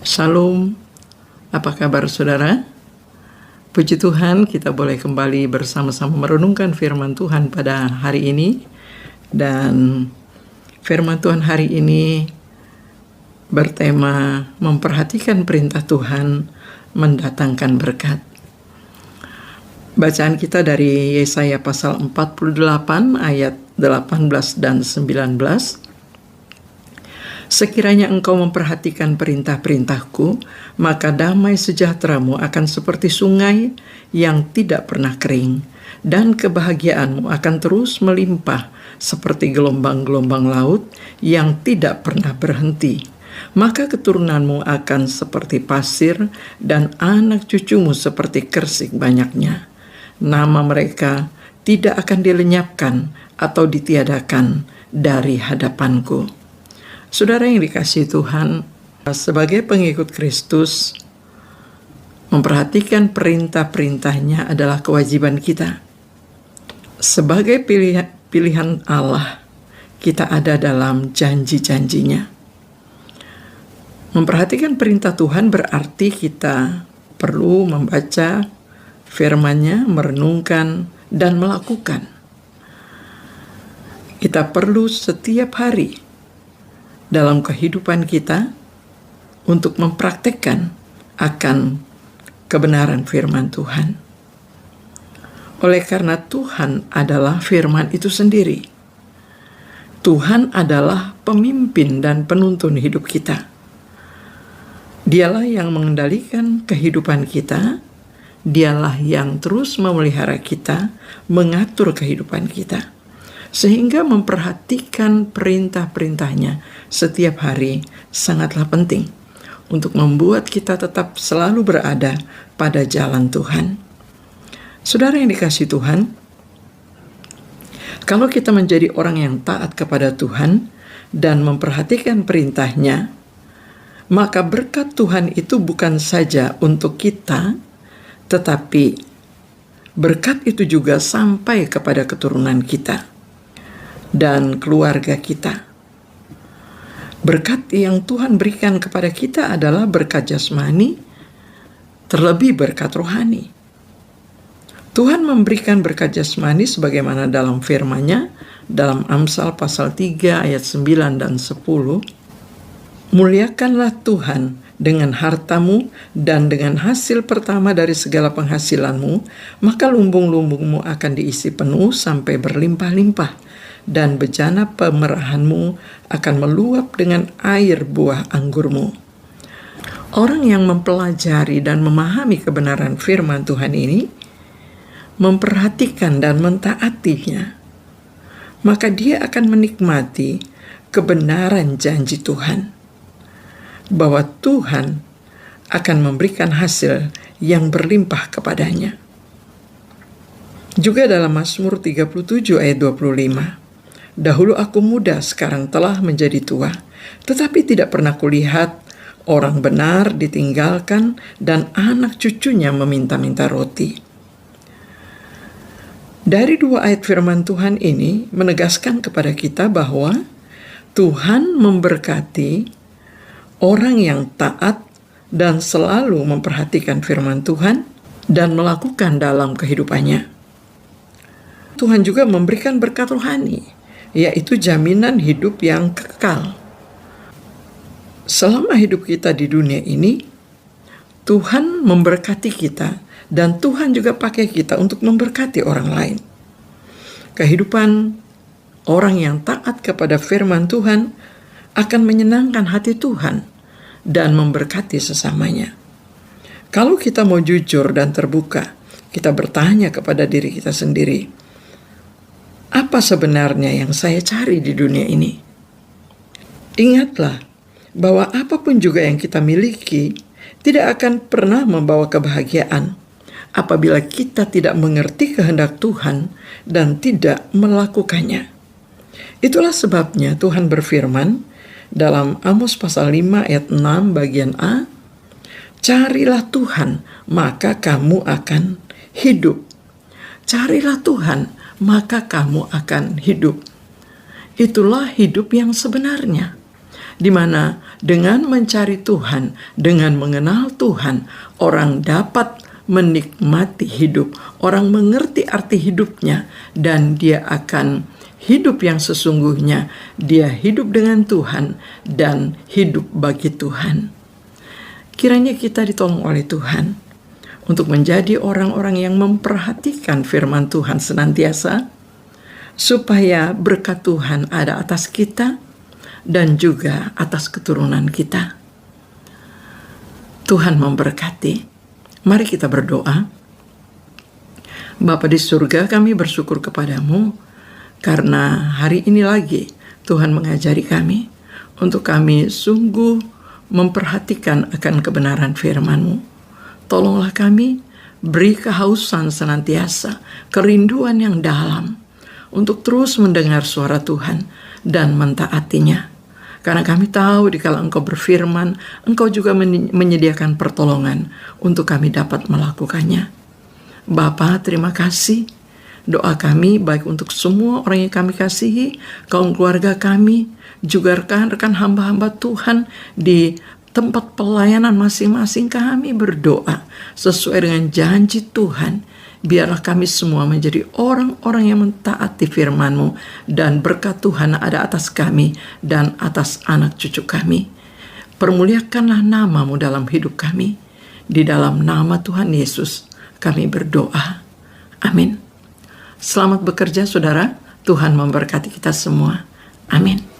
Shalom, apa kabar saudara? Puji Tuhan, kita boleh kembali bersama-sama merenungkan firman Tuhan pada hari ini. Dan firman Tuhan hari ini bertema memperhatikan perintah Tuhan mendatangkan berkat. Bacaan kita dari Yesaya pasal 48 ayat 18 dan 19. Sekiranya engkau memperhatikan perintah-perintahku, maka damai sejahteramu akan seperti sungai yang tidak pernah kering, dan kebahagiaanmu akan terus melimpah seperti gelombang-gelombang laut yang tidak pernah berhenti. Maka keturunanmu akan seperti pasir, dan anak cucumu seperti kersik banyaknya. Nama mereka tidak akan dilenyapkan atau ditiadakan dari hadapanku. Saudara yang dikasihi Tuhan, sebagai pengikut Kristus, memperhatikan perintah-perintahnya adalah kewajiban kita. Sebagai pilihan Allah, kita ada dalam janji-janjinya. Memperhatikan perintah Tuhan berarti kita perlu membaca firman-Nya, merenungkan, dan melakukan. Kita perlu setiap hari dalam kehidupan kita untuk mempraktekkan akan kebenaran firman Tuhan. Oleh karena Tuhan adalah firman itu sendiri. Tuhan adalah pemimpin dan penuntun hidup kita. Dialah yang mengendalikan kehidupan kita. Dialah yang terus memelihara kita, mengatur kehidupan kita. Sehingga memperhatikan perintah-perintahnya setiap hari sangatlah penting untuk membuat kita tetap selalu berada pada jalan Tuhan. Saudara yang dikasihi Tuhan, kalau kita menjadi orang yang taat kepada Tuhan dan memperhatikan perintahnya, maka berkat Tuhan itu bukan saja untuk kita, tetapi berkat itu juga sampai kepada keturunan kita dan keluarga kita. Berkat yang Tuhan berikan kepada kita adalah berkat jasmani, terlebih berkat rohani. Tuhan memberikan berkat jasmani sebagaimana dalam firman-Nya dalam Amsal pasal 3 ayat 9 dan 10. Muliakanlah Tuhan dengan hartamu dan dengan hasil pertama dari segala penghasilanmu, maka lumbung-lumbungmu akan diisi penuh sampai berlimpah-limpah, dan bejana pemerahanmu akan meluap dengan air buah anggurmu. Orang yang mempelajari dan memahami kebenaran firman Tuhan ini, memperhatikan dan mentaatinya, maka dia akan menikmati kebenaran janji Tuhan, bahwa Tuhan akan memberikan hasil yang berlimpah kepadanya. Juga dalam Mazmur 37 ayat 25, dahulu aku muda, sekarang telah menjadi tua, tetapi tidak pernah kulihat orang benar ditinggalkan dan anak cucunya meminta-minta roti. Dari dua ayat firman Tuhan ini menegaskan kepada kita bahwa Tuhan memberkati orang yang taat dan selalu memperhatikan firman Tuhan dan melakukan dalam kehidupannya. Tuhan juga memberikan berkat rohani, yaitu jaminan hidup yang kekal. Selama hidup kita di dunia ini, Tuhan memberkati kita dan Tuhan juga pakai kita untuk memberkati orang lain. Kehidupan orang yang taat kepada firman Tuhan akan menyenangkan hati Tuhan dan memberkati sesamanya. Kalau kita mau jujur dan terbuka, kita bertanya kepada diri kita sendiri, apa sebenarnya yang saya cari di dunia ini? Ingatlah bahwa apapun juga yang kita miliki tidak akan pernah membawa kebahagiaan apabila kita tidak mengerti kehendak Tuhan dan tidak melakukannya. Itulah sebabnya Tuhan berfirman dalam Amos pasal 5 ayat 6 bagian A, carilah Tuhan maka kamu akan hidup. Carilah Tuhan maka kamu akan hidup. Itulah hidup yang sebenarnya, di mana dengan mencari Tuhan, dengan mengenal Tuhan, orang dapat menikmati hidup, orang mengerti arti hidupnya, dan dia akan hidup yang sesungguhnya. Dia hidup dengan Tuhan dan hidup bagi Tuhan. Kiranya kita ditolong oleh Tuhan untuk menjadi orang-orang yang memperhatikan firman Tuhan senantiasa, supaya berkat Tuhan ada atas kita dan juga atas keturunan kita. Tuhan memberkati. Mari kita berdoa. Bapa di surga, kami bersyukur kepadamu karena hari ini lagi Tuhan mengajari kami untuk kami sungguh memperhatikan akan kebenaran firman-Mu. Tolonglah kami, beri kehausan senantiasa, kerinduan yang dalam untuk terus mendengar suara Tuhan dan mentaatinya. Karena kami tahu dikala Engkau berfirman, Engkau juga menyediakan pertolongan untuk kami dapat melakukannya. Bapa, terima kasih. Doa kami baik untuk semua orang yang kami kasihi, kaum keluarga kami, juga rekan-rekan hamba-hamba Tuhan di tempat pelayanan masing-masing. Kami berdoa sesuai dengan janji Tuhan. Biarlah kami semua menjadi orang-orang yang mentaati firman-Mu, dan berkat Tuhan ada atas kami dan atas anak cucu kami. Permuliakanlah nama-Mu dalam hidup kami. Di dalam nama Tuhan Yesus kami berdoa. Amin. Selamat bekerja saudara. Tuhan memberkati kita semua. Amin.